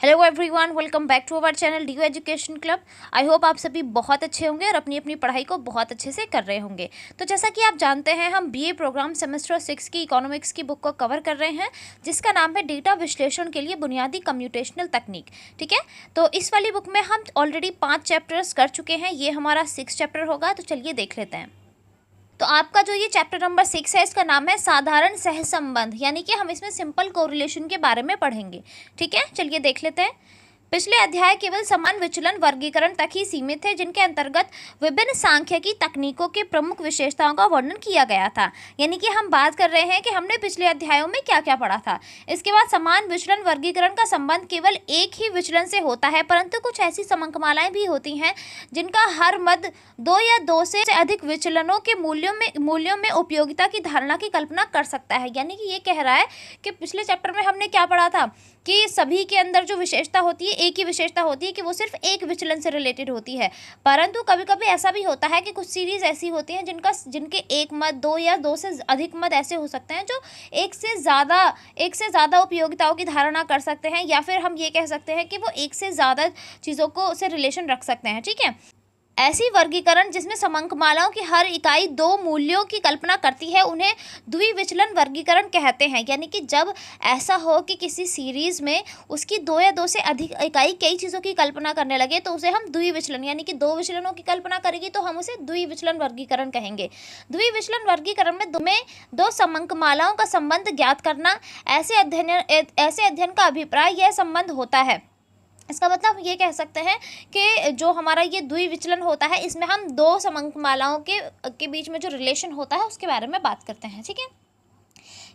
Hello everyone, welcome back to our channel DU education club. I hope आप सभी बहुत अच्छे होंगे और अपनी अपनी पढ़ाई को बहुत अच्छे से कर रहे होंगे। तो जैसा कि आप जानते हैं, हम बीए प्रोग्राम सेमेस्टर 6 की इकोनॉमिक्स की बुक को कवर कर रहे हैं, जिसका नाम है डेटा विश्लेषण के लिए बुनियादी कंप्यूटेशनल तकनीक। ठीक है, तो इस वाली बुक में हम ऑलरेडी 5 चैप्टर्स कर चुके हैं। ये हमारा 6 चैप्टर होगा, तो चलिए देख लेते हैं। तो आपका जो ये चैप्टर नंबर 6 है, इसका नाम है साधारण सहसंबंध, यानी कि हम इसमें सिंपल कोरिलेशन के बारे में पढ़ेंगे। ठीक है, चलिए देख लेते हैं। पिछले अध्याय केवल समान विचलन वर्गीकरण तक ही सीमित थे, जिनके अंतर्गत विभिन्न सांख्यिकी तकनीकों के प्रमुख विशेषताओं का वर्णन किया गया था। यानी कि हम बात कर रहे हैं कि हमने पिछले अध्यायों में क्या क्या पढ़ा था। इसके बाद समान विचलन वर्गीकरण का संबंध केवल एक ही विचलन से होता है, परंतु कुछ ऐसी समंकमालाएं भी होती हैं जिनका हर मद 2 या 2 से अधिक विचलनों के मूल्यों में उपयोगिता की धारणा की कल्पना कर सकता है। यानी कि ये कह रहा है कि पिछले चैप्टर में हमने क्या पढ़ा था कि सभी के अंदर जो विशेषता होती है, एक ही विशेषता होती है कि वो सिर्फ एक विचलन से रिलेटेड होती है। परंतु कभी कभी ऐसा भी होता है कि कुछ सीरीज ऐसी होती हैं जिनके एक मद 2 या 2 से अधिक मद ऐसे हो सकते हैं जो एक से ज़्यादा उपयोगिताओं की धारणा कर सकते हैं, या फिर हम ये कह सकते हैं कि वो एक से ज़्यादा चीज़ों को से रिलेशन रख सकते हैं। ठीक है, ऐसी वर्गीकरण जिसमें समंकमालाओं की हर इकाई 2 मूल्यों की कल्पना करती है, उन्हें द्विविचलन वर्गीकरण कहते हैं। यानी कि जब ऐसा हो कि किसी सीरीज में उसकी 2 या 2 से अधिक इकाई कई चीज़ों की कल्पना करने लगे, तो उसे हम द्विविचलन, यानी कि 2 विचलनों की कल्पना करेगी तो हम उसे द्विविचलन वर्गीकरण कहेंगे। द्विविचलन वर्गीकरण में दो समंकमालाओं का संबंध ज्ञात करना, ऐसे अध्ययन का अभिप्राय यह संबंध होता है। इसका मतलब ये कह सकते हैं कि जो हमारा ये द्विविचलन होता है, इसमें हम 2 समंकमालाओं के बीच में जो रिलेशन होता है उसके बारे में बात करते हैं। ठीक है,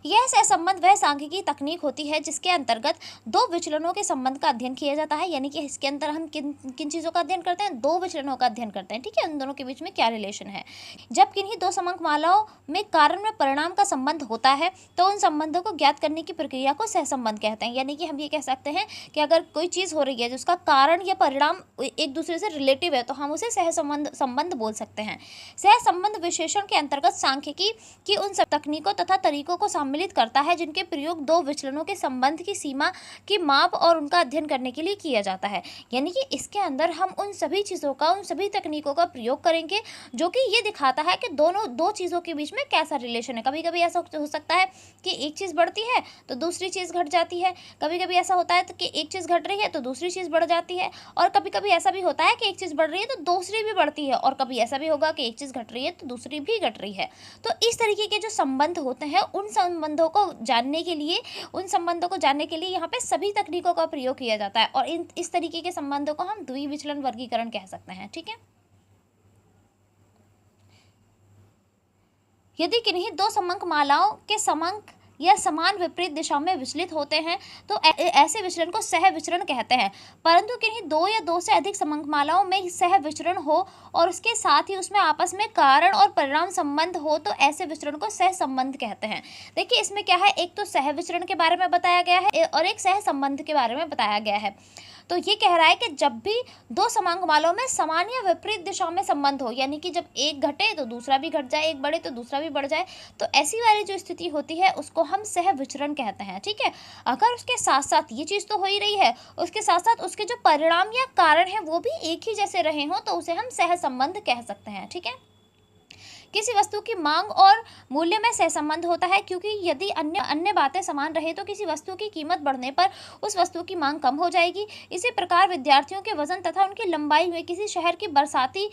यह सहसंबंध वह सांख्यिकी तकनीक होती है जिसके अंतर्गत 2 विचलनों के संबंध का अध्ययन किया जाता है। यानी कि इसके अंदर हम किन चीज़ों का अध्ययन करते हैं, 2 विचलनों का अध्ययन करते हैं। ठीक है, उन दोनों के बीच में क्या रिलेशन है। जब किन्हीं 2 समंकमालाओं में कारण में परिणाम का संबंध होता है, तो उन संबंधों को ज्ञात करने की प्रक्रिया को सहसंबंध कहते हैं। यानी कि हम ये कह सकते हैं कि अगर कोई चीज़ हो रही है जिसका कारण या परिणाम एक दूसरे से रिलेटिव है, तो हम उसे संबंध बोल सकते हैं। सहसंबंध विश्लेषण के अंतर्गत सांख्यिकी की उन सब तकनीकों तथा तरीकों को सम्मिलित करता है जिनके प्रयोग 2 विचलनों के संबंध की सीमा की माप और उनका अध्ययन करने के लिए किया जाता है। यानी कि इसके अंदर हम उन सभी चीज़ों का, उन सभी तकनीकों का प्रयोग करेंगे जो कि ये दिखाता है कि दोनों 2 चीज़ों के बीच में कैसा रिलेशन है। कभी कभी ऐसा हो सकता है कि एक चीज़ बढ़ती है तो दूसरी चीज़ घट जाती है, कभी कभी ऐसा होता है कि एक चीज़ घट रही है तो दूसरी चीज़ बढ़ जाती है, और कभी कभी ऐसा भी होता है कि एक चीज़ बढ़ रही है तो दूसरी भी बढ़ती है, और कभी ऐसा भी होगा कि एक चीज़ घट रही है तो दूसरी भी घट रही है। तो इस तरीके के जो संबंध होते हैं, उन संबंधों को जानने के लिए यहाँ पे सभी तकनीकों का प्रयोग किया जाता है, और इस तरीके के संबंधों को हम द्विविचलन वर्गीकरण कह सकते हैं। ठीक है, यदि किन्हीं 2 समंकमालाओं के समंक या समान विपरीत दिशा में विचलित होते हैं, तो ऐसे विचलन को सहविचरण कहते हैं। परंतु किन्हीं 2 या 2 से अधिक समंकमालाओं में सहविचरण हो और उसके साथ ही उसमें आपस में कारण और परिणाम संबंध हो, तो ऐसे विचरण को सहसंबंध कहते हैं। देखिए, इसमें क्या है, एक तो सहविचरण के बारे में बताया गया है और एक सहसंबंध के बारे में बताया गया है। तो ये कह रहा है कि जब भी 2 समंकमालाओं में समान या विपरीत दिशा में संबंध हो, यानी कि जब एक घटे तो दूसरा भी घट जाए, एक बढ़े तो दूसरा भी बढ़ जाए, तो ऐसी वाली जो स्थिति होती है उसको हम सहविचरण कहते हैं। ठीक है, अगर उसके साथ साथ ये चीज़ तो हो ही रही है, उसके साथ साथ उसके जो परिणाम या कारण है वो भी एक ही जैसे रहे हों, तो उसे हम सहसंबंध कह सकते हैं। ठीक है, किसी वस्तु की मांग और मूल्य में सहसंबंध होता है, क्योंकि यदि अन्य बातें समान रहे तो किसी वस्तु की कीमत बढ़ने पर उस वस्तु की मांग कम हो जाएगी। इसी प्रकार विद्यार्थियों के वजन तथा उनकी लंबाई में, किसी शहर की बरसाती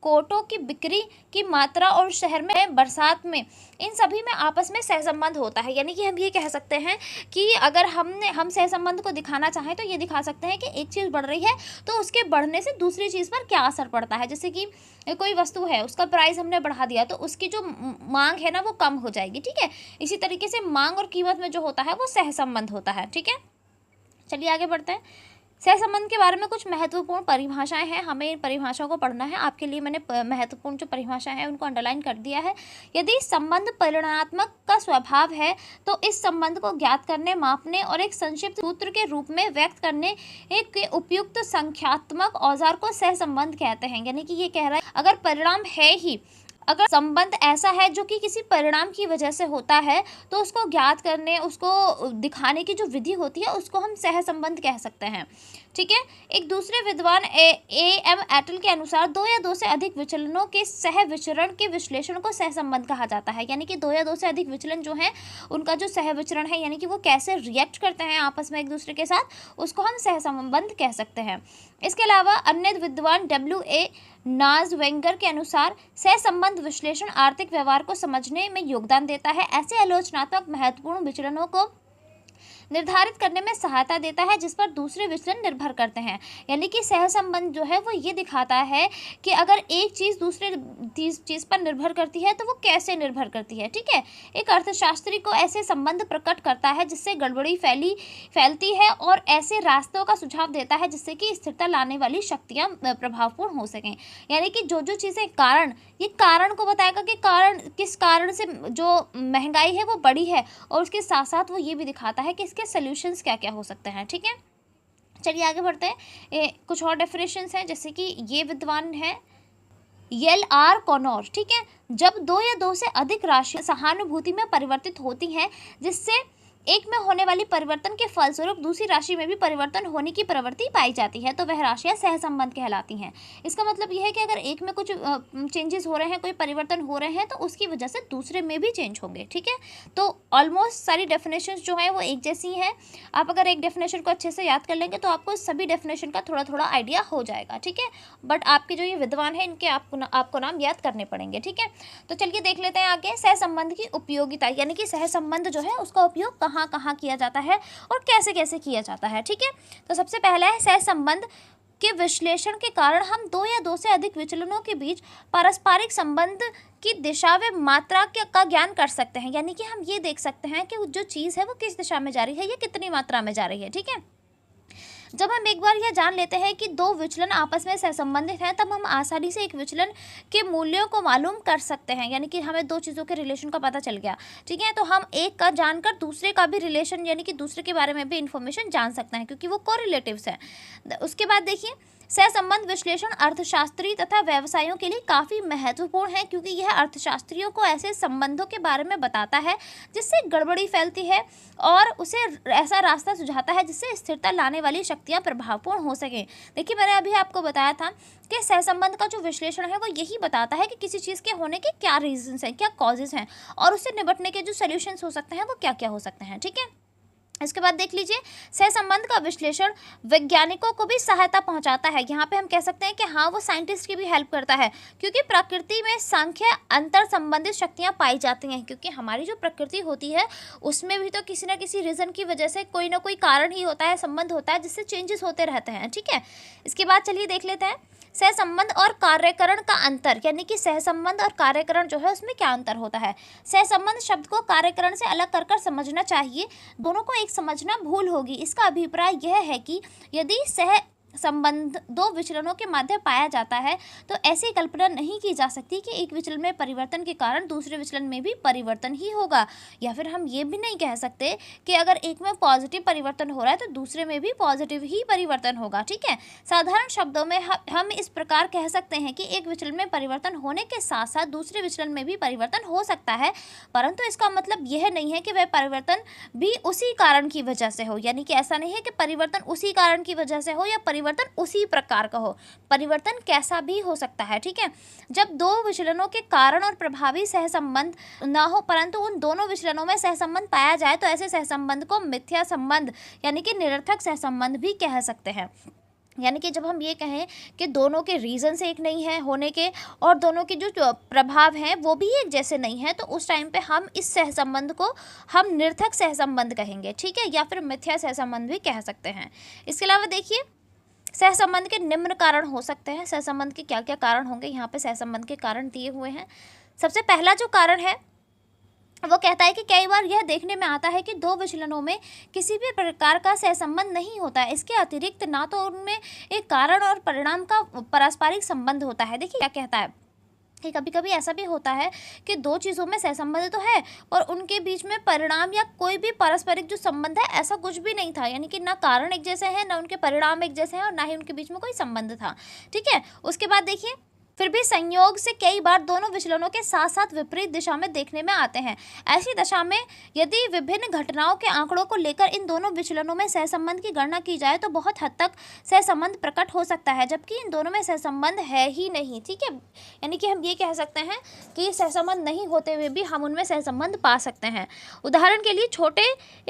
कोटों की बिक्री की मात्रा और शहर में बरसात में, इन सभी में आपस में सहसंबंध होता है। यानी कि हम ये कह सकते हैं कि अगर हम सहसंबंध को दिखाना चाहें तो ये दिखा सकते हैं कि एक चीज़ बढ़ रही है तो उसके बढ़ने से दूसरी चीज़ पर क्या असर पड़ता है। जैसे कि कोई वस्तु है, उसका प्राइस हमने बढ़ा दिया तो उसकी जो मांग है ना वो कम हो जाएगी। ठीक है, इसी तरीके से मांग और कीमत में जो होता है वो सहसंबंध होता है। ठीक है, चलिए आगे बढ़ते हैं। सहसंबंध के बारे में कुछ महत्वपूर्ण परिभाषाएं हैं, हमें इन परिभाषाओं को पढ़ना है। आपके लिए मैंने महत्वपूर्ण जो परिभाषाएं हैं उनको अंडरलाइन कर दिया है। यदि संबंध परिमाणात्मक का स्वभाव है तो इस संबंध को ज्ञात करने, मापने और एक संक्षिप्त सूत्र के रूप में व्यक्त करने एक उपयुक्त संख्यात्मक औजार को सहसंबंध कहते हैं। यानी कि ये कह रहा है, अगर परिणाम है ही, अगर संबंध ऐसा है जो कि किसी परिणाम की वजह से होता है, तो उसको ज्ञात करने, उसको दिखाने की जो विधि होती है उसको हम सहसंबंध कह सकते हैं। ठीक है। एक दूसरे विद्वान एम एटल के अनुसार दो या दो से अधिक विचलनों के सह विचरण के विश्लेषण को सहसंबंध कहा जाता है। यानी कि दो या दो से अधिक विचलन जो हैं उनका जो सह विचरण है, यानी कि वो कैसे रिएक्ट करते हैं आपस में एक दूसरे के साथ, उसको हम सहसंबंध कह सकते हैं। इसके अलावा अन्य विद्वान W.A. नाज़वेंगर के अनुसार सहसंबंध विश्लेषण आर्थिक व्यवहार को समझने में योगदान देता है। ऐसे आलोचनात्मक महत्वपूर्ण विचलनों को निर्धारित करने में सहायता देता है जिस पर दूसरे विचलन निर्भर करते हैं। यानी कि सहसंबंध जो है वो ये दिखाता है कि अगर एक चीज़ दूसरे चीज़ पर निर्भर करती है तो वो कैसे निर्भर करती है। ठीक है। एक अर्थशास्त्री को ऐसे संबंध प्रकट करता है जिससे गड़बड़ी फैलती है और ऐसे रास्तों का सुझाव देता है जिससे कि स्थिरता लाने वाली शक्तियाँ प्रभावपूर्ण हो सकें। यानी कि जो चीज़ें कारण, ये कारण को बताएगा कि कारण किस कारण से जो महंगाई है वो बढ़ी है, और उसके साथ साथ वो ये भी दिखाता है कि इसके सॉल्यूशंस क्या क्या हो सकते हैं। ठीक है। चलिए आगे बढ़ते हैं। कुछ और डेफिनेशंस हैं, जैसे कि ये विद्वान है L.R. कॉनोर। ठीक है। जब दो या दो से अधिक राशियां सहानुभूति में परिवर्तित होती हैं जिससे एक में होने वाली परिवर्तन के फलस्वरूप दूसरी राशि में भी परिवर्तन होने की प्रवृत्ति पाई जाती है तो वह राशियां सहसंबंध कहलाती हैं। इसका मतलब यह है कि अगर एक में कुछ चेंजेस हो रहे हैं, कोई परिवर्तन हो रहे हैं, तो उसकी वजह से दूसरे में भी चेंज होंगे। ठीक है। तो ऑलमोस्ट सारी डेफिनेशंस जो हैं वो एक जैसी हैं। आप अगर एक डेफिनेशन को अच्छे से याद कर लेंगे तो आपको सभी डेफिनेशन का थोड़ा थोड़ा आइडिया हो जाएगा। ठीक है। बट आपके जो ये विद्वान हैं इनके आपको नाम याद करने पड़ेंगे। ठीक है। तो चलिए देख लेते हैं आगे सहसंबंध की उपयोगिता, यानी कि सहसंबंध जो है उसका उपयोग कहाँ कहाँ किया जाता है और कैसे कैसे किया जाता है। ठीक है। तो सबसे पहला है सहसंबंध के विश्लेषण के कारण हम दो या दो से अधिक विचलनों के बीच पारस्परिक संबंध की दिशा व मात्रा का ज्ञान कर सकते हैं। यानी कि हम ये देख सकते हैं कि जो चीज़ है वो किस दिशा में जा रही है या कितनी मात्रा में जा रही है। ठीक है। जब हम एक बार यह जान लेते हैं कि दो विचलन आपस में सहसंबंधित हैं, तब हम आसानी से एक विचलन के मूल्यों को मालूम कर सकते हैं। यानी कि हमें दो चीज़ों के रिलेशन का पता चल गया। ठीक है। तो हम एक का जानकर दूसरे का भी रिलेशन, यानी कि दूसरे के बारे में भी इंफॉर्मेशन जान सकते हैं, क्योंकि वो कोरिलेटिव्स हैं। उसके बाद देखिए, सहसंबंध विश्लेषण अर्थशास्त्री तथा व्यवसायियों के लिए काफ़ी महत्वपूर्ण है, क्योंकि यह अर्थशास्त्रियों को ऐसे संबंधों के बारे में बताता है जिससे गड़बड़ी फैलती है और उसे ऐसा रास्ता सुझाता है जिससे स्थिरता लाने वाली शक्तियाँ प्रभावपूर्ण हो सकें। देखिए, मैंने अभी आपको बताया था कि सहसंबंध का जो विश्लेषण है वो यही बताता है कि किसी चीज़ के होने के क्या रीजंस हैं, क्या कॉजेज़ हैं, और उससे निपटने के जो सोल्यूशंस हो सकते हैं वो क्या क्या हो सकते हैं। ठीक है। इसके बाद देख लीजिए, सहसंबंध का विश्लेषण वैज्ञानिकों को भी सहायता पहुंचाता है। यहाँ पे हम कह सकते हैं कि हाँ, वो साइंटिस्ट की भी हेल्प करता है, क्योंकि प्रकृति में सांख्य अंतर संबंधित शक्तियाँ पाई जाती हैं। क्योंकि हमारी जो प्रकृति होती है उसमें भी तो किसी न किसी रीज़न की वजह से कोई ना कोई कारण ही होता है, संबंध होता है, जिससे चेंजेस होते रहते हैं। ठीक है। इसके बाद चलिए देख लेते हैं सहसंबंध और कार्यकरण का अंतर, यानी कि सहसंबंध और कार्यकरण जो है उसमें क्या अंतर होता है। सहसंबंध शब्द को कार्यकरण से अलग कर समझना चाहिए, दोनों को एक समझना भूल होगी। इसका अभिप्राय यह है कि यदि सह संबंध दो विचलनों के माध्यम पाया जाता है तो ऐसी कल्पना नहीं की जा सकती कि एक विचलन में परिवर्तन के कारण दूसरे विचलन में भी परिवर्तन ही होगा, या फिर हम ये भी नहीं कह सकते कि अगर एक में पॉजिटिव परिवर्तन हो रहा है तो दूसरे में भी पॉजिटिव ही परिवर्तन होगा। ठीक है। साधारण शब्दों में हम इस प्रकार कह सकते हैं कि एक विचलन में परिवर्तन होने के साथ साथ दूसरे विचलन में भी परिवर्तन हो सकता है, परंतु इसका मतलब यह नहीं है कि वह परिवर्तन भी उसी कारण की वजह से हो। यानी कि ऐसा नहीं है कि परिवर्तन उसी कारण की वजह से हो या परिवर्तन उसी प्रकार का हो, परिवर्तन कैसा भी हो सकता है। ठीक है। जब दो विचलनों के कारण और प्रभावी सहसंबंध ना हो परंतु उन दोनों विचलनों में सहसंबंध पाया जाए तो ऐसे सहसंबंध को मिथ्या संबंध यानी कि निरर्थक सहसंबंध भी कह सकते हैं। यानी कि जब हम ये कहें कि दोनों के रीजंस एक नहीं है होने के और दोनों के जो प्रभाव हैं वो भी एक जैसे नहीं है, तो उस टाइम पे हम इस सहसंबंध को हम निरर्थक सहसंबंध कहेंगे। ठीक है। या फिर मिथ्या सहसंबंध भी कह सकते हैं। इसके अलावा देखिए, सहसंबंध के निम्न कारण हो सकते हैं। सहसंबंध के क्या क्या कारण होंगे, यहाँ पे सहसंबंध के कारण दिए हुए हैं। सबसे पहला जो कारण है वो कहता है कि कई बार यह देखने में आता है कि दो विचलनों में किसी भी प्रकार का सहसंबंध नहीं होता है। इसके अतिरिक्त ना तो उनमें एक कारण और परिणाम का पारस्परिक संबंध होता है। देखिए क्या कहता है कि कभी कभी ऐसा भी होता है कि दो चीज़ों में सहसंबंध तो है और उनके बीच में परिणाम या कोई भी पारस्परिक जो संबंध है ऐसा कुछ भी नहीं था। यानी कि ना कारण एक जैसे हैं, ना उनके परिणाम एक जैसे हैं और ना ही उनके बीच में कोई संबंध था। ठीक है। उसके बाद देखिए, फिर भी संयोग से कई बार दोनों विचलनों के साथ साथ विपरीत दिशा में देखने में आते हैं। ऐसी दशा में यदि विभिन्न घटनाओं के आंकड़ों को लेकर इन दोनों विचलनों में सहसंबंध की गणना की जाए तो बहुत हद तक सहसंबंध प्रकट हो सकता है, जबकि इन दोनों में सहसंबंध है ही नहीं। ठीक है, यानी कि हम ये कह सकते हैं कि सहसंबंध नहीं होते हुए भी हम उनमें सहसंबंध पा सकते हैं। उदाहरण के लिए छोटे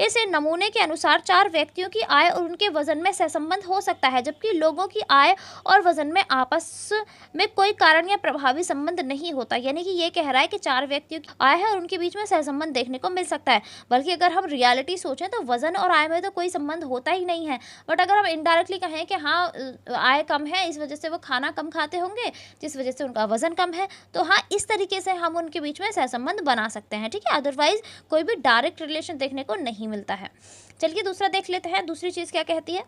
से नमूने के अनुसार 4 व्यक्तियों की आय और उनके वजन में सहसंबंध हो सकता है, जबकि लोगों की आय और वजन में आपस में कोई कारण या प्रभावी संबंध नहीं होता। यानी कि ये कह रहा है कि 4 व्यक्तियों की आय है और उनके बीच में सहसंबंध देखने को मिल सकता है, बल्कि अगर हम रियलिटी सोचें तो वजन और आय में तो कोई संबंध होता ही नहीं है। बट अगर हम इनडायरेक्टली कहें कि हाँ आय कम है, इस वजह से वो खाना कम खाते होंगे, जिस वजह से उनका वजन कम है, तो हाँ इस तरीके से हम उनके बीच में सहसंबंध बना सकते हैं। ठीक है, अदरवाइज कोई भी डायरेक्ट रिलेशन देखने को नहीं मिलता है। चलिए दूसरा देख लेते हैं, दूसरी चीज़ क्या कहती है।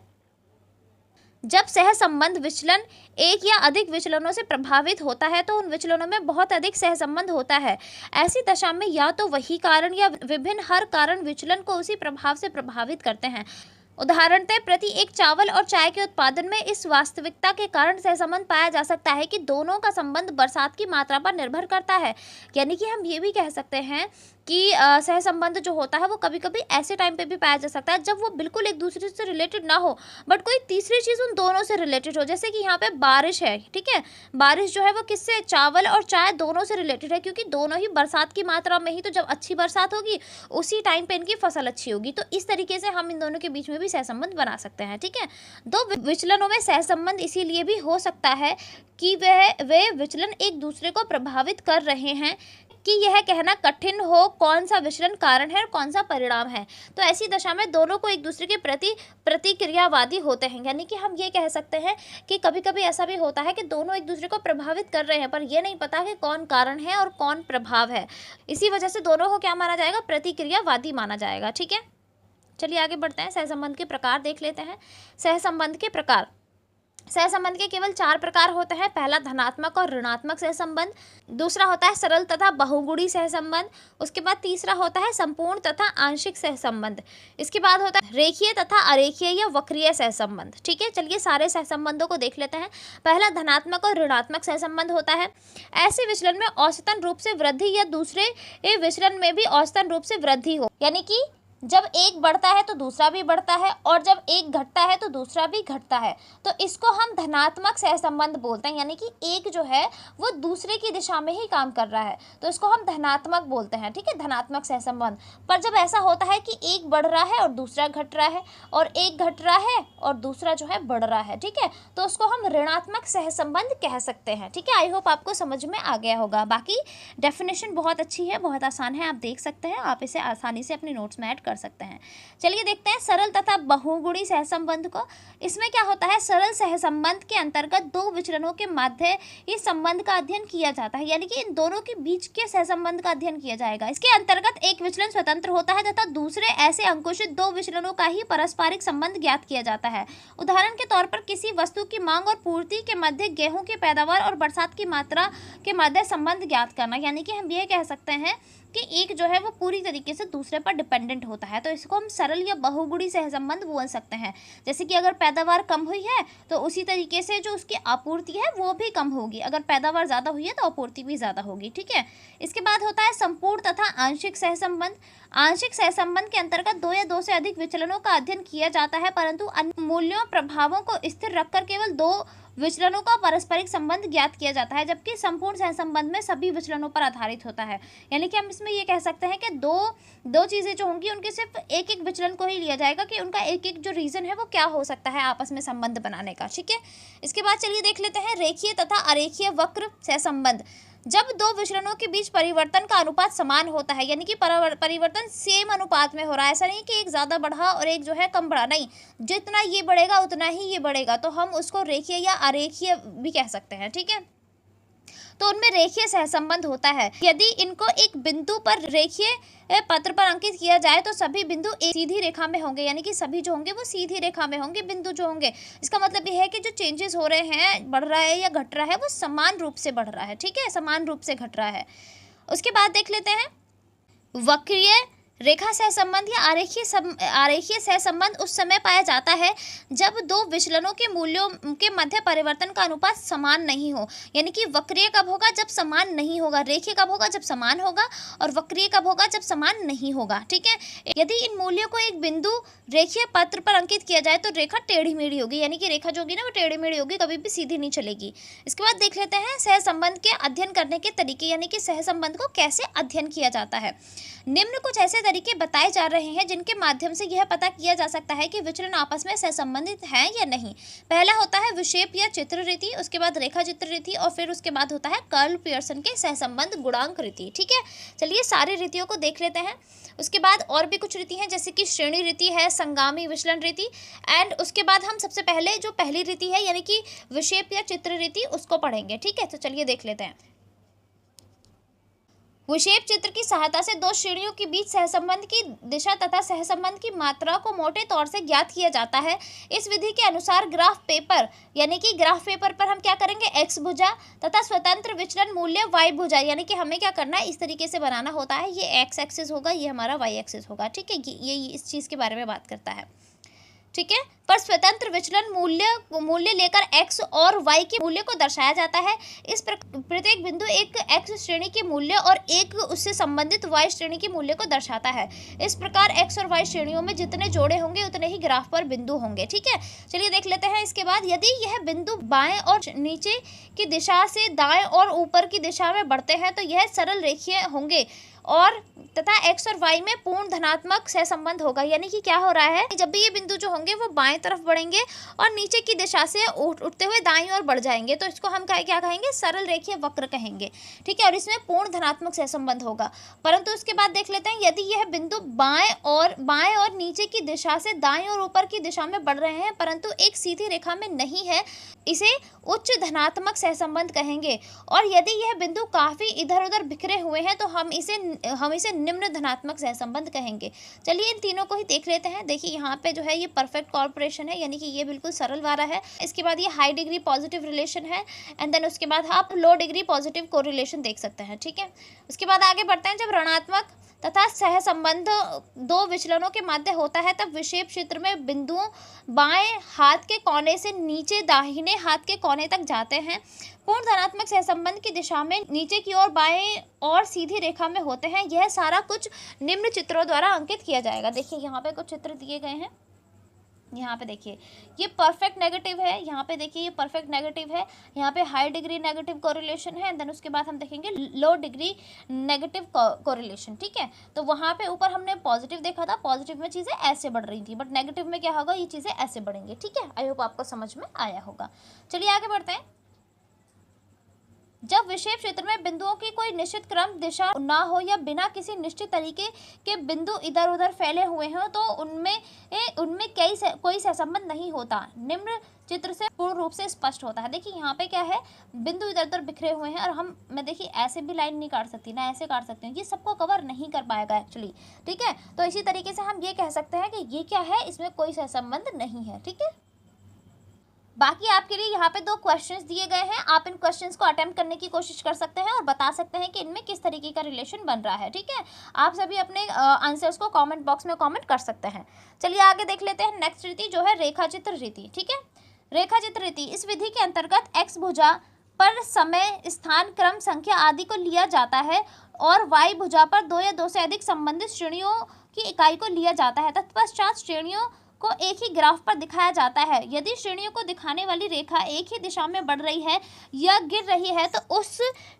जब सहसंबंध विचलन एक या अधिक विचलनों से प्रभावित होता है तो उन विचलनों में बहुत अधिक सहसंबंध होता है। ऐसी दशा में या तो वही कारण या विभिन्न हर कारण विचलन को उसी प्रभाव से प्रभावित करते हैं। उदाहरणतः प्रति एक चावल और चाय के उत्पादन में इस वास्तविकता के कारण सहसंबंध पाया जा सकता है कि दोनों का संबंध बरसात की मात्रा पर निर्भर करता है। यानी कि हम ये भी कह सकते हैं कि सहसंबंध जो होता है वो कभी कभी ऐसे टाइम पे भी पाया जा सकता है जब वो बिल्कुल एक दूसरे से रिलेटेड ना हो, बट कोई तीसरी चीज़ उन दोनों से रिलेटेड हो। जैसे कि यहाँ पे बारिश है, ठीक है, बारिश जो है वो किससे, चावल और चाय दोनों से रिलेटेड है, क्योंकि दोनों ही बरसात की मात्रा में ही, तो जब अच्छी बरसात होगी उसी टाइम पे इनकी फसल अच्छी होगी। तो इस तरीके से हम इन दोनों के बीच में भी सहसंबंध बना सकते हैं। ठीक है, दो विचलनों में सहसंबंध इसीलिए भी हो सकता है कि वे विचलन एक दूसरे को प्रभावित कर रहे हैं कि यह कहना कठिन हो कौन सा विचलन कारण है और कौन सा परिणाम है। तो ऐसी दशा में दोनों को एक दूसरे के प्रति प्रतिक्रियावादी होते हैं। यानी कि हम ये कह सकते हैं कि कभी कभी ऐसा भी होता है कि दोनों एक दूसरे को प्रभावित कर रहे हैं, पर यह नहीं पता कि कौन कारण है और कौन प्रभाव है। इसी वजह से दोनों को क्या माना जाएगा, प्रतिक्रियावादी माना जाएगा। ठीक है, चलिए आगे बढ़ते हैं, सहसंबंध के प्रकार देख लेते हैं। सहसंबंध के प्रकार, सहसंबंध के केवल 4 प्रकार होते हैं। पहला धनात्मक और ऋणात्मक सहसंबंध, दूसरा होता है सरल तथा बहुगुणी सहसंबंध, उसके बाद तीसरा होता है संपूर्ण तथा आंशिक सहसंबंध, इसके बाद होता है रेखीय तथा अरेखीय या वक्रीय सहसंबंध। ठीक है, चलिए सारे सहसंबंधों को देख लेते हैं। पहला धनात्मक और ऋणात्मक सहसंबंध होता है। ऐसे विचलन में औसतन रूप से वृद्धि या दूसरे विचलन में भी औसतन रूप से वृद्धि हो, यानी कि जब एक बढ़ता है तो दूसरा भी बढ़ता है और जब एक घटता है तो दूसरा भी घटता है, तो इसको हम धनात्मक सहसंबंध बोलते हैं। यानी कि एक जो है वो दूसरे की दिशा में ही काम कर रहा है, तो इसको हम धनात्मक बोलते हैं। ठीक है, धनात्मक सहसंबंध। पर जब ऐसा होता है कि एक बढ़ रहा है और दूसरा घट रहा है और एक घट रहा है और दूसरा जो है बढ़ रहा है, ठीक है, तो उसको हम ऋणात्मक सहसंबंध कह सकते हैं। ठीक है, आई होप आपको समझ में आ गया होगा। बाकी डेफिनेशन बहुत अच्छी है, बहुत आसान है, आप देख सकते हैं, आप इसे आसानी से अपने नोट्स में ऐड कर सकते हैं। चलिए देखते हैं सरल तथा बहुगुणी सहसंबंध को। इसमें क्या होता है, सरल सहसंबंध के अंतर्गत दो विचलनों के मध्य इस संबंध का अध्ययन किया जाता है, यानी कि इन दोनों के बीच के सहसंबंध का अध्ययन किया जाएगा। इसके अंतर्गत एक विचलन स्वतंत्र होता है तथा दूसरे ऐसे अंकुशित दो विचलनों का ही पारस्परिक संबंध ज्ञात किया जाता है। उदाहरण के तौर पर किसी वस्तु की मांग और पूर्ति के मध्य गेहूं की पैदावार और बरसात की मात्रा के मध्य संबंध ज्ञात करना। यानी कि हम ये कह सकते हैं कि एक जो है वो पूरी तरीके से दूसरे पर डिपेंडेंट होता है, तो इसको हम सरल या बहुगुणी सहसंबंध बोल सकते हैं। जैसे कि अगर पैदावार कम हुई है तो उसी तरीके से जो उसकी आपूर्ति है वो भी कम होगी, अगर पैदावार ज़्यादा हुई है तो आपूर्ति भी ज़्यादा होगी। ठीक है, इसके बाद होता है संपूर्ण तथा आंशिक सहसंबंध। आंशिक सहसंबंध के अंतर्गत दो या दो से अधिक विचलनों का अध्ययन किया जाता है, परंतु अन्य मूल्यों प्रभावों को स्थिर रखकर केवल दो विचलनों का पारस्परिक संबंध ज्ञात किया जाता है, जबकि संपूर्ण सहसंबंध में सभी विचलनों पर आधारित होता है। यानी कि हम इसमें ये कह सकते हैं कि दो चीज़ें जो होंगी उनके सिर्फ एक एक विचलन को ही लिया जाएगा कि उनका एक एक जो रीज़न है वो क्या हो सकता है आपस में संबंध बनाने का। ठीक है, इसके बाद चलिए देख लेते हैं रेखीय तथा अरेखीय वक्र सहसंबंध। जब दो विचलनों के बीच परिवर्तन का अनुपात समान होता है, यानी कि परिवर्तन सेम अनुपात में हो रहा है, ऐसा नहीं कि एक ज़्यादा बढ़ा और एक जो है कम बढ़ा, नहीं, जितना ये बढ़ेगा उतना ही ये बढ़ेगा, तो हम उसको रेखीय या अरेखीय भी कह सकते हैं। ठीक है, तो उनमें रेखीय सहसंबंध होता है। यदि इनको एक बिंदु पर रेखीय पत्र पर अंकित किया जाए तो सभी बिंदु एक सीधी रेखा में होंगे, यानी कि सभी जो होंगे वो सीधी रेखा में होंगे बिंदु जो होंगे। इसका मतलब ये है कि जो चेंजेस हो रहे हैं, बढ़ रहा है या घट रहा है, वो समान रूप से बढ़ रहा है। ठीक है, समान रूप से घट रहा है। उसके बाद देख लेते हैं वक्रीय रेखा सहसंबंध या आरेखीय सहसंबंध उस समय पाया जाता है जब दो विचलनों के मूल्यों के मध्य परिवर्तन का अनुपात समान नहीं हो। यानी कि वक्रीय कब होगा? जब समान नहीं होगा। रेखीय कब होगा? जब समान होगा। और वक्रीय कब होगा? जब समान नहीं होगा। ठीक है। यदि इन मूल्यों को एक बिंदु रेखीय पत्र पर अंकित किया जाए तो रेखा टेढ़ी मेढ़ी होगी। यानी कि रेखा जो होगी ना वो टेढ़ी मेढ़ी होगी, कभी भी सीधी नहीं चलेगी। इसके बाद देख लेते हैं सहसंबंध के अध्ययन करने के तरीके, यानी कि सहसंबंध को कैसे अध्ययन किया जाता है। निम्न कुछ ऐसे तरीके बताए जा रहे हैं जिनके माध्यम से यह पता किया जा सकता है कि विचलन आपस में सहसंबंधित हैं या नहीं। पहला होता है विक्षेप या चित्र रीति, उसके बाद रेखा चित्र रीति, और फिर उसके बाद होता है कर्ल पियर्सन के सहसंबंध गुणांक रीति। ठीक है, चलिए सारी रीतियों को देख लेते हैं। उसके बाद और भी कुछ रीति हैं जैसे कि श्रेणी रीति है, संगामी विचलन रीति, एंड उसके बाद हम सबसे पहले जो पहली रीति है यानी कि विक्षेप या चित्र रीति उसको पढ़ेंगे। ठीक है, तो चलिए देख लेते हैं। विक्षेप चित्र की सहायता से दो श्रेणियों के बीच सहसंबंध की दिशा तथा सहसंबंध की मात्रा को मोटे तौर से ज्ञात किया जाता है। इस विधि के अनुसार ग्राफ पेपर यानी कि ग्राफ पेपर पर हम क्या करेंगे? एक्स भुजा तथा स्वतंत्र विचलन मूल्य वाई भुजा, यानी कि हमें क्या करना है? इस तरीके से बनाना होता है। ये एक्स एक्सिस होगा, ये हमारा वाई एक्सिस होगा। ठीक है, ये इस चीज़ के बारे में बात करता है। ठीक है, पर स्वतंत्र विचलन मूल्य लेकर एक्स और वाई के मूल्य को दर्शाया जाता है। इस प्रत्येक बिंदु एक एक्स श्रेणी के मूल्य और एक उससे संबंधित वाई श्रेणी के मूल्य को दर्शाता है। इस प्रकार एक्स और वाई श्रेणियों में जितने जोड़े होंगे उतने ही ग्राफ पर बिंदु होंगे। ठीक है, चलिए देख लेते हैं। इसके बाद यदि यह बिंदु बाएं और नीचे की दिशा से दाएं और ऊपर की दिशा में बढ़ते हैं तो यह सरल रेखीय होंगे और तथा एक्स और वाई में पूर्ण धनात्मक सहसंबंध होगा। यानी कि क्या हो रहा है? जब भी ये बिंदु जो होंगे वो बाएं तरफ बढ़ेंगे और नीचे की दिशा से उठते हुए दाईं ओर बढ़ जाएंगे तो इसको हम क्या कहेंगे? सरल रेखीय वक्र कहेंगे। ठीक है, और इसमें पूर्ण धनात्मक सहसंबंध होगा। परंतु उसके बाद देख लेते हैं, यदि यह बिंदु बाएं और नीचे की दिशा से दाईं और ऊपर की दिशा में बढ़ रहे हैं परंतु एक सीधी रेखा में नहीं है, इसे उच्च धनात्मक सहसंबंध कहेंगे। और यदि यह बिंदु काफी इधर उधर बिखरे हुए हैं तो हम इसे निम्न धनात्मक सहसंबंध कहेंगे। चलिए इन तीनों को ही देख लेते हैं। देखिए यहाँ पे जो है ये परफेक्ट कॉर्पोरेशन है, यानी कि ये बिल्कुल सरल वाला है। इसके बाद ये हाई डिग्री पॉजिटिव रिलेशन है, एंड देन उसके बाद आप लो डिग्री पॉजिटिव कोरिलेशन देख सकते हैं। ठीक है, उसके बाद आगे बढ़ते हैं। जब ऋणात्मक तथा सहसंबंध दो विचलनों के मध्य होता है तब विक्षेप क्षेत्र में बिंदुओं बाएं हाथ के कोने से नीचे दाहिने हाथ के कोने तक जाते हैं। पूर्ण धनात्मक सहसंबंध की दिशा में नीचे की ओर बाएं और सीधी रेखा में होते हैं। यह सारा कुछ निम्न चित्रों द्वारा अंकित किया जाएगा। देखिए यहाँ पे कुछ चित्र दिए गए हैं। यहाँ पे देखिए ये परफेक्ट नेगेटिव है, यहाँ पे देखिए ये परफेक्ट नेगेटिव है, यहाँ पे हाई डिग्री नेगेटिव कोरिलेशन है, देन उसके बाद हम देखेंगे लो डिग्री नेगेटिव कोरिलेशन। ठीक है, तो वहाँ पे ऊपर हमने पॉजिटिव देखा था, पॉजिटिव में चीज़ें ऐसे बढ़ रही थी, बट नेगेटिव में क्या होगा? ये चीज़ें ऐसे बढ़ेंगी। ठीक है, आई होप आपको समझ में आया होगा। चलिए आगे बढ़ते हैं। जब विक्षेप क्षेत्र में बिंदुओं की कोई निश्चित क्रम दिशा ना हो या बिना किसी निश्चित तरीके के बिंदु इधर उधर फैले हुए हों तो उनमें कोई सहसंबंध नहीं होता। निम्न चित्र से पूर्ण रूप से स्पष्ट होता है। देखिए यहाँ पे क्या है? बिंदु इधर उधर बिखरे हुए हैं और मैं देखिए ऐसे भी लाइन नहीं काट सकती ना ऐसे काट सकती हूँ, ये सबको कवर नहीं कर पाएगा एक्चुअली। ठीक है, तो इसी तरीके से हम ये कह सकते हैं कि ये क्या है? इसमें कोई सहसंबंध नहीं है। ठीक है, बाकी आपके लिए यहाँ पे 2 क्वेश्चंस दिए गए हैं। आप इन क्वेश्चंस को अटेम्प्ट करने की कोशिश कर सकते हैं और बता सकते हैं कि इनमें किस तरीके का रिलेशन बन रहा है। ठीक है, आप सभी अपने आंसर्स को कमेंट बॉक्स में कमेंट कर सकते हैं। चलिए आगे देख लेते हैं। नेक्स्ट रीति जो है रेखाचित्र रीति। ठीक है, रेखाचित्र रीति इस विधि के अंतर्गत एक्स भुजा पर समय, स्थान, क्रम, संख्या आदि को लिया जाता है और वाई भुजा पर 2 या 2 से अधिक संबंधित श्रेणियों की इकाई को लिया जाता है। तत्पश्चात श्रेणियों को एक ही ग्राफ पर दिखाया जाता है। यदि श्रेणियों को दिखाने वाली रेखा एक ही दिशा में बढ़ रही है या गिर रही है तो उस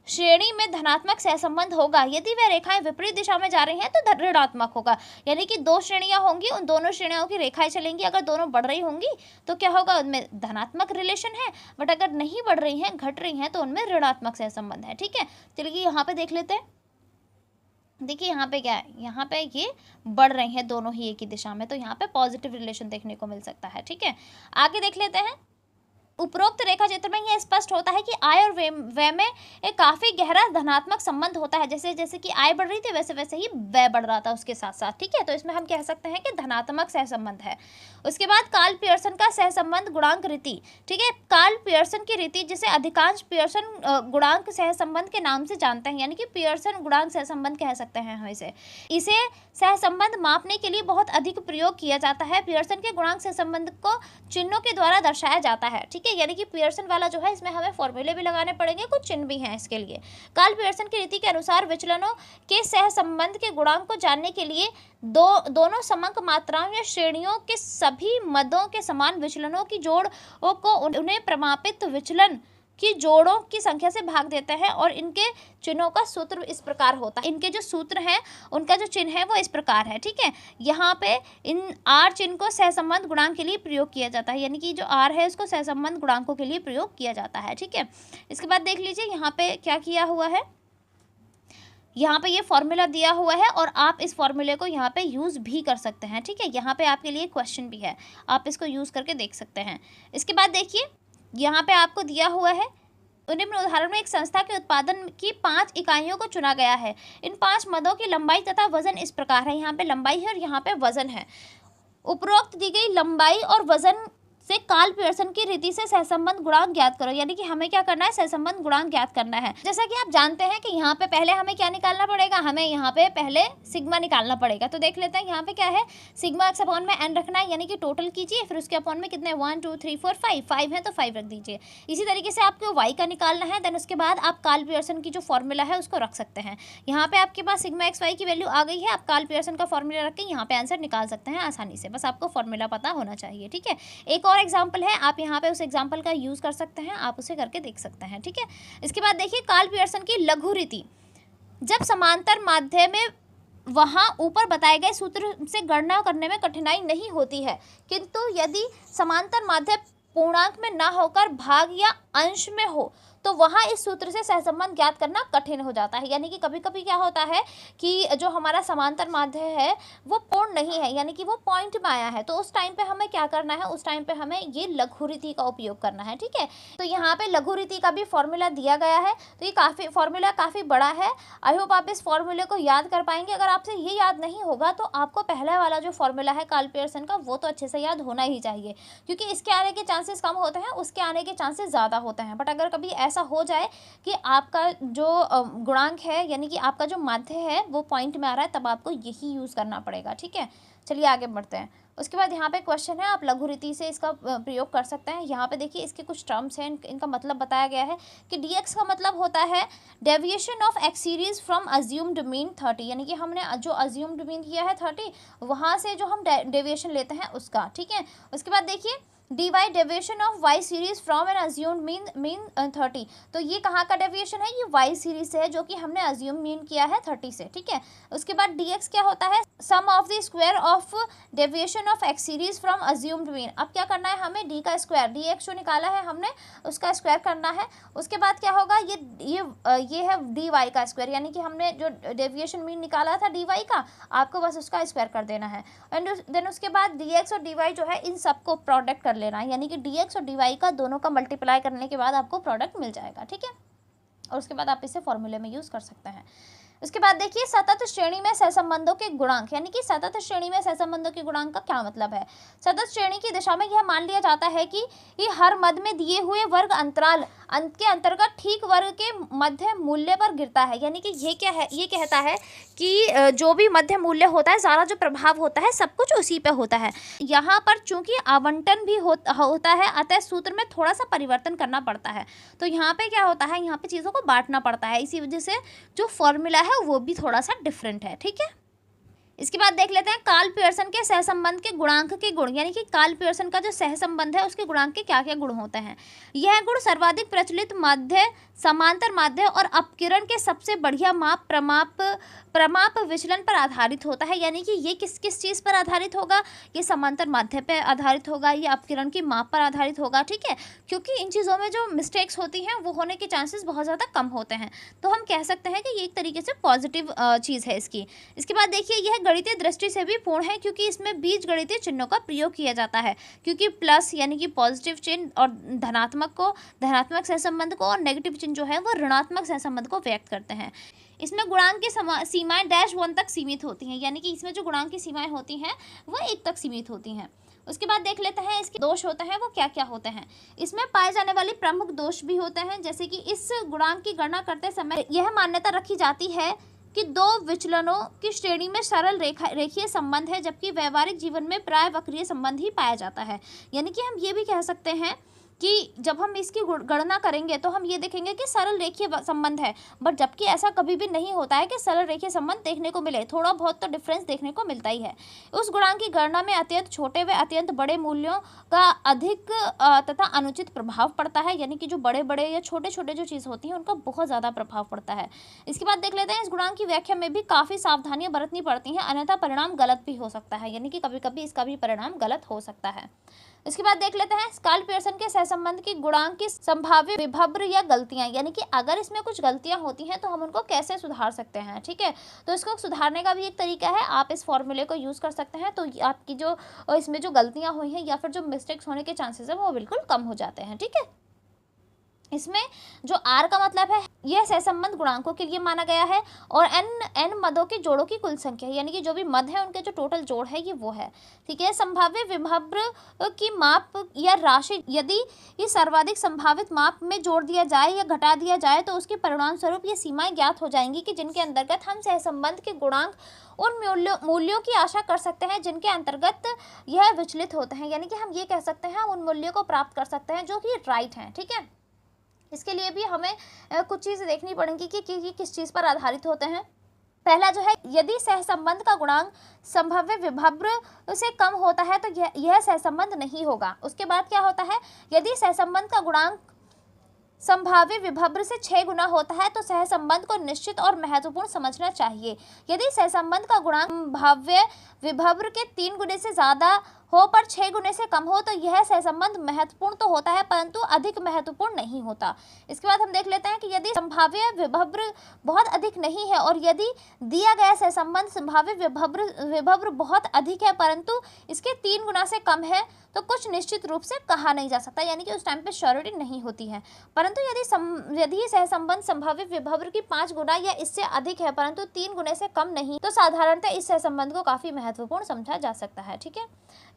श्रेणी में धनात्मक सहसंबंध होगा। यदि वह रेखाएं विपरीत दिशा में जा रही हैं तो ऋणात्मक होगा। यानी कि 2 श्रेणियां होंगी, उन दोनों श्रेणियों की रेखाएं चलेंगी। अगर दोनों बढ़ रही होंगी तो क्या होगा? उनमें धनात्मक रिलेशन है, बट अगर नहीं बढ़ रही हैं, घट रही हैं, तो उनमें ऋणात्मक सहसंबंध है। ठीक है, चलिए यहाँ पे देख लेते हैं। देखिए यहाँ पे क्या है? यहाँ पे ये बढ़ रही हैं दोनों ही एक ही दिशा में, तो यहाँ पे पॉजिटिव रिलेशन देखने को मिल सकता है। ठीक है, आगे देख लेते हैं। उपरोक्त रेखा चित्र में यह स्पष्ट होता है कि आय और व्यय में एक काफ़ी गहरा धनात्मक संबंध होता है। जैसे जैसे कि आय बढ़ रही थी वैसे वैसे ही व्यय बढ़ रहा था उसके साथ साथ, ठीक है। तो इसमें हम कह सकते हैं कि धनात्मक सहसंबंध है। उसके बाद कार्ल पियर्सन का सहसंबंध गुणांक रीति, ठीक है। कार्ल पियर्सन की रीति जिसे अधिकांश पियर्सन गुणांक सहसंबंध के नाम से जानते हैं, यानी कि पियर्सन गुणांक सहसंबंध कह सकते हैं हम इसे सहसंबंध मापने के लिए बहुत अधिक प्रयोग किया जाता है। पियर्सन के गुणांक सहसंबंध को चिन्हों के द्वारा दर्शाया जाता है, ठीक है। यानी कि पियर्सन वाला जो है इसमें हमें फॉर्मूले भी लगाने पड़ेंगे, कुछ चिन्ह भी हैं इसके लिए। कार्ल पियर्सन की रीति के अनुसार विचलनों के सहसंबंध के गुणांक को जानने के लिए दोनों समंक मात्राओं या श्रेणियों के सभी मदों के समान विचलनों की जोड़ को उन्हें प्रमापित विचलन की जोड़ों की संख्या से भाग देते हैं और इनके चिन्हों का सूत्र इस प्रकार होता है। इनके जो सूत्र हैं उनका जो चिन्ह है वो इस प्रकार है, ठीक है। यहाँ पे इन आर चिन्ह को सहसंबंध गुणांक के लिए प्रयोग किया जाता है, यानी कि जो आर है उसको सहसंबंध गुणांकों के लिए प्रयोग किया जाता है, ठीक है। इसके बाद देख लीजिए यहाँ पे क्या किया हुआ है। यहाँ पे ये फॉर्मूला दिया हुआ है और आप इस फॉर्मूले को यहाँ पे यूज़ भी कर सकते हैं, ठीक है। यहाँ पे आपके लिए क्वेश्चन भी है, आप इसको यूज़ करके देख सकते हैं। इसके बाद देखिए यहाँ पे आपको दिया हुआ है, निम्न उदाहरण में एक संस्था के उत्पादन की 5 इकाइयों को चुना गया है। इन 5 मदों की लंबाई तथा वजन इस प्रकार है। यहाँ पे लंबाई है और यहाँ पे वजन है। उपरोक्त दी गई लंबाई और वजन से कार्ल पियर्सन की रीति से सहसंबंध गुणांक ज्ञात करो, यानी कि हमें क्या करना है, सहसंबंध गुणांक ज्ञात करना है। जैसा कि आप जानते हैं कि यहाँ पे पहले हमें क्या निकालना पड़ेगा, हमें यहाँ पे पहले सिग्मा निकालना पड़ेगा। तो देख लेते हैं यहाँ पे क्या है, सिग्मा एक्स अपॉन में एन रखना है, यानी कि टोटल कीजिए, फिर उसके अपॉन में कितने 1 2 3 4 5 है तो 5 रख दीजिए। इसी तरीके से आपको वाई का निकालना है, देन उसके बाद आप कार्ल पियर्सन की जो फॉर्मूला है उसको रख सकते हैं। यहाँ पे आपके पास सिग्मा एक्स वाई की वैल्यू आ गई है, आप कार्ल पियर्सन का फॉर्मूला रख के यहाँ पे आंसर निकाल सकते हैं आसानी से, बस आपको फॉर्मूला पता होना चाहिए, ठीक है। एक और एग्जाम्पल है, आप यहाँ पे उस एग्जाम्पल का यूज़ कर सकते हैं, आप उसे करके देख सकते हैं, ठीक है। इसके बाद देखिए कार्ल पियर्सन की लघु रीति, जब समांतर माध्य में वहाँ ऊपर बताए गए सूत्र से गणना करने में कठिनाई नहीं होती है, किंतु यदि समांतर माध्य पूर्णांक में ना होकर भाग या अंश में हो तो वहाँ इस सूत्र से सहसंबंध ज्ञात करना कठिन हो जाता है। यानी कि कभी कभी क्या होता है कि जो हमारा समांतर माध्य है वो पूर्ण नहीं है, यानी कि वो पॉइंट में आया है, तो उस टाइम पे हमें क्या करना है, उस टाइम पे हमें ये लघु रीति का उपयोग करना है, ठीक है। तो यहाँ पे लघु रीति का भी फॉर्मूला दिया गया है, तो ये फॉर्मूला काफ़ी बड़ा है। आई होप आप इस फॉर्मूले को याद कर पाएंगे। अगर आपसे ये याद नहीं होगा तो आपको पहला वाला जो फॉर्मूला है कार्ल पियर्सन का वो तो अच्छे से याद होना ही चाहिए, क्योंकि इसके आने के चांसेस कम होते हैं, उसके आने के चांसेस ज़्यादा होते हैं। बट अगर कभी ऐसा हो जाए कि आपका जो गुणांक है, यानी कि आपका जो माध्य है वो पॉइंट में आ रहा है, तब आपको यही यूज़ करना पड़ेगा, ठीक है। चलिए आगे बढ़ते हैं। उसके बाद यहाँ पे क्वेश्चन है, आप लघु रीति से इसका प्रयोग कर सकते हैं। यहाँ पे देखिए इसके कुछ टर्म्स हैं, इनका मतलब बताया गया है कि dx का मतलब होता है deviation of x series from assumed mean 30, यानी कि हमने जो अज्यूम्ड मीन किया है 30, वहाँ से जो हम डेविएशन लेते हैं उसका, ठीक है। उसके बाद देखिए dy deviation of y series from an assumed mean 30, तो ये कहाँ का डेविएशन है, ये y सीरीज से है जो कि हमने अज्यूम मीन किया है 30 से, ठीक है। उसके बाद dx क्या होता है, sum of the square of deviation of x series from assumed mean. अब क्या करना है हमें, d का स्क्वायर, dx जो निकाला है हमने उसका स्क्वायर करना है। उसके बाद क्या होगा, ये है dy का स्क्वायर, यानी कि हमने जो डेविएशन मीन निकाला था dy का, आपको बस उसका स्क्वायर कर देना है। एंड देन उसके बाद dx और dy जो है इन सबको प्रोडक्ट कर लेना है, यानी कि dx और dy का दोनों का मल्टीप्लाई करने के बाद आपको प्रोडक्ट मिल जाएगा, ठीक है। और उसके बाद आप इसे फॉर्मूले में यूज़ कर सकते हैं। उसके बाद देखिए सतत श्रेणी में सहसंबंधों के गुणांक, यानी कि सतत श्रेणी में सहसंबंधों के गुणांक का क्या मतलब है। सतत श्रेणी की दिशा में यह मान लिया जाता है कि हर मद में दिए हुए वर्ग अंतराल के अंतर्गत ठीक वर्ग के मध्य मूल्य पर गिरता है, यानी कि ये क्या है, ये कहता है कि जो भी मध्य मूल्य होता है, सारा जो प्रभाव होता है सब कुछ उसी पे होता है। यहाँ पर चूंकि आवंटन भी होता है, अतः सूत्र में थोड़ा सा परिवर्तन करना पड़ता है। तो यहाँ पे क्या होता है, यहाँ पे चीज़ों को बांटना पड़ता है, इसी वजह से जो फॉर्मूला है वो भी थोड़ा सा डिफरेंट है, ठीक है। इसके बाद देख लेते हैं कार्ल पियर्सन के सहसंबंध के गुणांक के गुण, यानी कि कार्ल पियर्सन का जो सहसंबंध है उसके गुणांक के क्या क्या गुण होते हैं। यह गुण सर्वाधिक प्रचलित माध्य, समांतर माध्य और अपकिरण के सबसे बढ़िया माप प्रमाप विचलन पर आधारित होता है, यानी कि ये किस किस चीज़ पर आधारित होगा, ये समांतर माध्य पर आधारित होगा, ये अपकिरण की माप पर आधारित होगा, ठीक है। क्योंकि इन चीज़ों में जो मिस्टेक्स होती हैं वो होने के चांसेस बहुत ज़्यादा कम होते हैं, तो हम कह सकते हैं कि ये एक तरीके से पॉजिटिव चीज़ है इसकी। इसके बाद देखिए यह गणितीय दृष्टि से भी पूर्ण है, क्योंकि इसमें बीज गणितीय चिन्हों का प्रयोग किया जाता है, क्योंकि प्लस यानी कि पॉजिटिव चिन्ह और धनात्मक सहसंबंध को, और नेगेटिव चिन्ह जो है वो ऋणात्मक सहसंबंध को व्यक्त करते हैं। इसमें गुणांक की सीमाएं -1 तक सीमित होती हैं, यानी कि इसमें जो गुणांक की सीमाएं होती हैं वो 1 तक सीमित होती हैं। उसके बाद देख लेते हैं इसके दोष होते हैं वो क्या क्या होते हैं। इसमें पाए जाने वाले प्रमुख दोष भी होते हैं, जैसे कि इस गुणांक की गणना करते समय यह मान्यता रखी जाती है कि दो विचलनों की श्रेणी में सरल रेखीय संबंध है, जबकि व्यवहारिक जीवन में प्राय वक्रीय संबंध ही पाया जाता है। यानी कि हम ये भी कह सकते हैं कि जब हम इसकी गणना करेंगे तो हम ये देखेंगे कि सरल रेखीय संबंध है, बट जबकि ऐसा कभी भी नहीं होता है कि सरल रेखीय संबंध देखने को मिले, थोड़ा बहुत तो डिफरेंस देखने को मिलता ही है। उस गुणांक की गणना में अत्यंत छोटे व अत्यंत बड़े मूल्यों का अधिक तथा अनुचित प्रभाव पड़ता है, यानी कि जो बड़े बड़े या छोटे छोटे जो चीज़ होती हैं उनका बहुत ज़्यादा प्रभाव पड़ता है। इसके बाद देख लेते हैं इस गुणांक की व्याख्या में भी काफ़ी सावधानियाँ बरतनी पड़ती हैं, अन्यथा परिणाम गलत भी हो सकता है, यानी कि कभी कभी इसका भी परिणाम गलत हो सकता है। इसके बाद देख लेते हैं कार्ल पियर्सन के सहसंबंध की गुणांक की संभाव्य विभद्र या गलतियां, यानी कि अगर इसमें कुछ गलतियां होती हैं तो हम उनको कैसे सुधार सकते हैं। ठीक है, तो इसको सुधारने का भी एक तरीका है, आप इस फॉर्मूले को यूज कर सकते हैं, तो आपकी जो इसमें जो गलतियां हुई हैं या फिर जो मिस्टेक्स होने के चांसेस है वो बिल्कुल कम हो जाते हैं। ठीक है, इसमें जो R का मतलब है यह सहसंबंध गुणांकों के लिए माना गया है, और n मदों के जोड़ों की कुल संख्या, यानी कि जो भी मद है उनके जो टोटल जोड़ है ये वो है। ठीक है, संभाव्य विभद्र की माप या राशि यदि ये सर्वाधिक संभावित माप में जोड़ दिया जाए या घटा दिया जाए तो उसके परिणाम स्वरूप ये सीमाएं ज्ञात हो जाएंगी कि जिनके अंतर्गत हम सहसंबंध के गुणांक उन मूल्यों की आशा कर सकते हैं जिनके अंतर्गत यह विचलित होते हैं, यानी कि हम ये कह सकते हैं उन मूल्यों को प्राप्त कर सकते हैं जो कि राइट हैं। ठीक है, इसके लिए भी हमें कुछ चीज़ें देखनी पड़ेंगी कि किस चीज़ पर आधारित होते हैं। पहला जो है, यदि सहसंबंध का गुणांक संभाव्य विभद्र से कम होता है तो यह सहसंबंध नहीं होगा। उसके बाद क्या होता है, यदि सहसंबंध का गुणांक संभाव्य विभद्र से 6 गुना होता है तो सहसंबंध को निश्चित और महत्वपूर्ण समझना चाहिए। यदि सहसंबंध का गुणांक संभाव्य विभद्र के 3 गुने से ज़्यादा हो पर 6 गुने से कम हो तो यह सहसंबंध महत्वपूर्ण तो होता है परंतु अधिक महत्वपूर्ण नहीं होता। इसके बाद हम देख लेते हैं कि यदि संभाव्य विभद्र बहुत अधिक नहीं है और यदि दिया गया सहसंबंध संभाव्य विभद्र बहुत अधिक है परंतु इसके 3 गुना से कम है तो कुछ निश्चित रूप से कहा नहीं जा सकता, यानी कि उस टाइम पे श्योरिटी नहीं होती है। परंतु यदि सहसंबंध संभाव्य विभद्र की 5 गुना या इससे अधिक है परंतु 3 गुने से कम नहीं तो साधारणतः इस सहसंबंध को काफी महत्वपूर्ण समझा जा सकता है। ठीक है,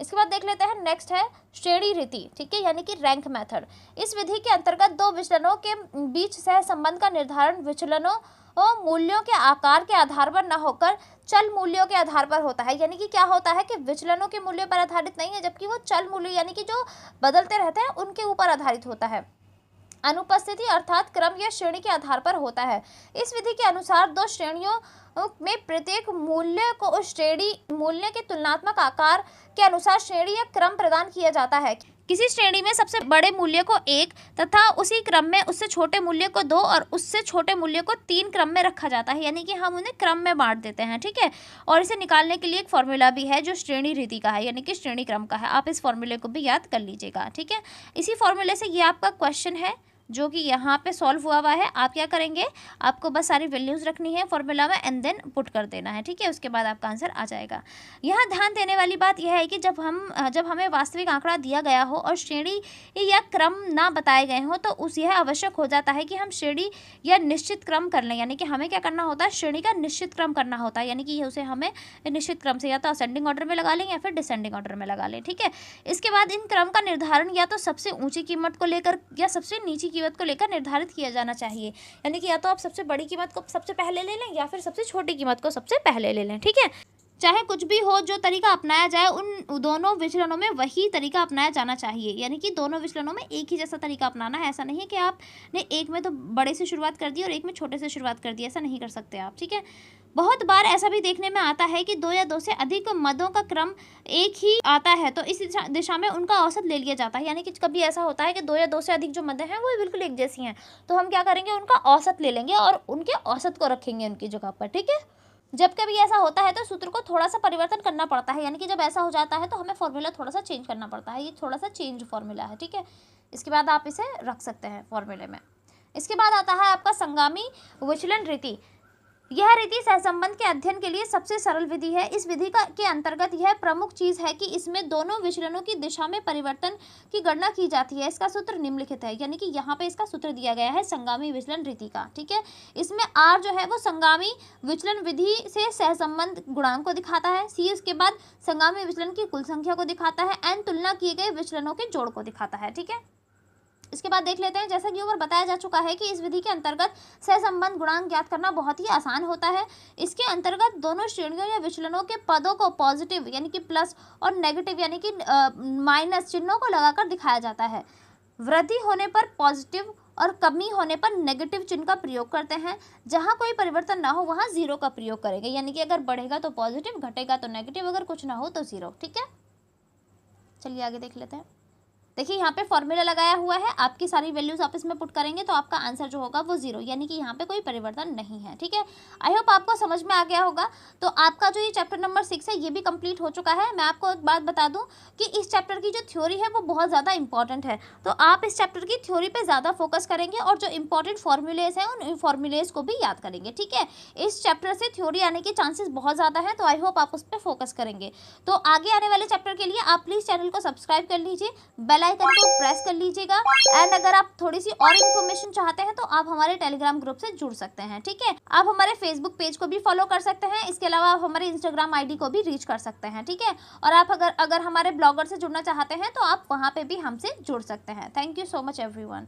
इसके बाद देख लेते हैं नेक्स्ट है श्रेणी रीति। ठीक है, यानी कि रैंक मेथड। इस विधि के अंतर्गत दो विचलनों के बीच सहसंबंध का निर्धारण विचलनों और मूल्यों के आकार के आधार पर न होकर चल मूल्यों के आधार पर होता है। यानी कि क्या होता है कि विचलनों के मूल्य पर आधारित नहीं है, जबकि वो चल मूल्य यानी कि जो बदलते रहते हैं उनके ऊपर आधारित होता है। अनुपस्थिति अर्थात क्रम या श्रेणी के आधार पर होता है। इस विधि के अनुसार दो श्रेणियों में प्रत्येक मूल्य को उस श्रेणी मूल्य के तुलनात्मक आकार के अनुसार श्रेणी या क्रम प्रदान किया जाता है। किसी श्रेणी में सबसे बड़े मूल्य को 1 तथा उसी क्रम में उससे छोटे मूल्य को 2 और उससे छोटे मूल्य को 3 क्रम में रखा जाता है, यानी कि हम उन्हें क्रम में बांट देते हैं। ठीक है, और इसे निकालने के लिए एक फॉर्मूला भी है जो श्रेणी रीति का है, यानी कि श्रेणी क्रम का है। आप इस फॉर्मूले को भी याद कर लीजिएगा। ठीक है, इसी फॉर्मूले से ये आपका क्वेश्चन है जो कि यहाँ पे सॉल्व हुआ है। आप क्या करेंगे, आपको बस सारी वैल्यूज़ रखनी है फॉर्मूला में एंड देन पुट कर देना है। ठीक है, उसके बाद आपका आंसर आ जाएगा। यहाँ ध्यान देने वाली बात यह है कि जब हमें वास्तविक आंकड़ा दिया गया हो और श्रेणी या क्रम ना बताए गए हो तो यह आवश्यक हो जाता है कि हम श्रेणी या निश्चित क्रम कर लें, यानी कि हमें क्या करना होता है, श्रेणी का निश्चित क्रम करना होता है, यानी कि उसे हमें निश्चित क्रम से या तो असेंडिंग ऑर्डर में लगा लें या फिर डिसेंडिंग ऑर्डर में लगा लें। ठीक है, इसके बाद इन क्रम का निर्धारण या तो सबसे ऊँची कीमत को लेकर या सबसे नीची कीमत को लेकर निर्धारित किया जाना चाहिए, यानी कि या तो आप सबसे बड़ी कीमत को सबसे पहले ले लें या फिर सबसे छोटी कीमत को सबसे पहले ले लें। ठीक है, चाहे कुछ भी हो, जो तरीका अपनाया जाए उन दोनों विचलनों में वही तरीका अपनाया जाना चाहिए, यानी कि दोनों विचलनों में एक ही जैसा तरीका अपनाना है। ऐसा नहीं है कि आपने एक में तो बड़े से शुरुआत कर दी और एक में छोटे से शुरुआत कर दी, ऐसा नहीं कर सकते आप। ठीक है, बहुत बार ऐसा भी देखने में आता है कि 2 या 2 से अधिक मदों का क्रम एक ही आता है तो इस दिशा में उनका औसत ले लिया जाता है, यानी कि कभी ऐसा होता है कि 2 या 2 से अधिक जो मदें हैं वो बिल्कुल एक जैसी हैं, तो हम क्या करेंगे, उनका औसत ले लेंगे और उनके औसत को रखेंगे उनकी जगह पर। ठीक है, जब कभी ऐसा होता है तो सूत्र को थोड़ा सा परिवर्तन करना पड़ता है, यानी कि जब ऐसा हो जाता है तो हमें फॉर्मूला थोड़ा सा चेंज करना पड़ता है। ये थोड़ा सा चेंज फॉर्मूला है। ठीक है, इसके बाद आप इसे रख सकते हैं फॉर्मूले में। इसके बाद आता है आपका संगामी विचलन रीति। यह रीति सहसंबंध के अध्ययन के लिए सबसे सरल विधि है। इस विधि का के अंतर्गत यह प्रमुख चीज है कि इसमें दोनों विचलनों की दिशा में परिवर्तन की गणना की जाती है। इसका सूत्र निम्नलिखित है, यानी कि यहाँ पे इसका सूत्र दिया गया है संगामी विचलन रीति का। ठीक है, इसमें आर जो है वो संगामी विचलन विधि से सहसंबंध गुणांक को दिखाता है, सी उसके बाद संगामी विचलन की कुल संख्या को दिखाता है, एन तुलना किए गए विचलनों के जोड़ को दिखाता है। ठीक है, इसके बाद देख लेते हैं, जैसा कि ऊपर बताया जा चुका है कि इस विधि के अंतर्गत सहसंबंध गुणांक ज्ञात करना बहुत ही आसान होता है। इसके अंतर्गत दोनों श्रेणियों या विचलनों के पदों को पॉजिटिव यानी कि प्लस और नेगेटिव यानी कि माइनस चिन्हों को लगाकर दिखाया जाता है। वृद्धि होने पर पॉजिटिव और कमी होने पर नेगेटिव चिन्ह का प्रयोग करते हैं। जहां कोई परिवर्तन ना हो वहां जीरो का प्रयोग करेंगे, यानी कि अगर बढ़ेगा तो पॉजिटिव, घटेगा तो नेगेटिव, अगर कुछ ना हो तो जीरो। ठीक है, चलिए आगे देख लेते हैं। देखिए यहाँ पे फॉर्मूला लगाया हुआ है, आपकी सारी वैल्यूज आप इसमें पुट करेंगे तो आपका आंसर जो होगा वो जीरो, यानी कि यहाँ पे कोई परिवर्तन नहीं है। ठीक है, आई होप आपको समझ में आ गया होगा। तो आपका जो ये चैप्टर नंबर 6 है ये भी कंप्लीट हो चुका है। मैं आपको एक बात बता दूं कि इस चैप्टर की जो थ्योरी है वो बहुत ज़्यादा इंपॉर्टेंट है, तो आप इस चैप्टर की थ्योरी पर ज़्यादा फोकस करेंगे और जो इंपॉर्टेंट फॉर्मूलेज हैं उन फॉर्मूलेज को भी याद करेंगे। ठीक है, इस चैप्टर से थ्योरी आने के चांसेस बहुत ज़्यादा हैं, तो आई होप आप उस पर फोकस करेंगे। तो आगे आने वाले चैप्टर के लिए आप प्लीज़ चैनल को सब्सक्राइब कर लीजिए, बेल आइकन को प्रेस कर लीजिएगा, एंड अगर आप थोड़ी सी और इन्फॉर्मेशन चाहते हैं तो आप हमारे टेलीग्राम ग्रुप से जुड़ सकते हैं। ठीक है, आप हमारे फेसबुक पेज को भी फॉलो कर सकते हैं, इसके अलावा आप हमारे इंस्टाग्राम आईडी को भी रीच कर सकते हैं। ठीक है, और आप अगर हमारे ब्लॉगर से जुड़ना चाहते हैं तो आप वहां पे भी हमसे जुड़ सकते हैं। Thank you so much everyone.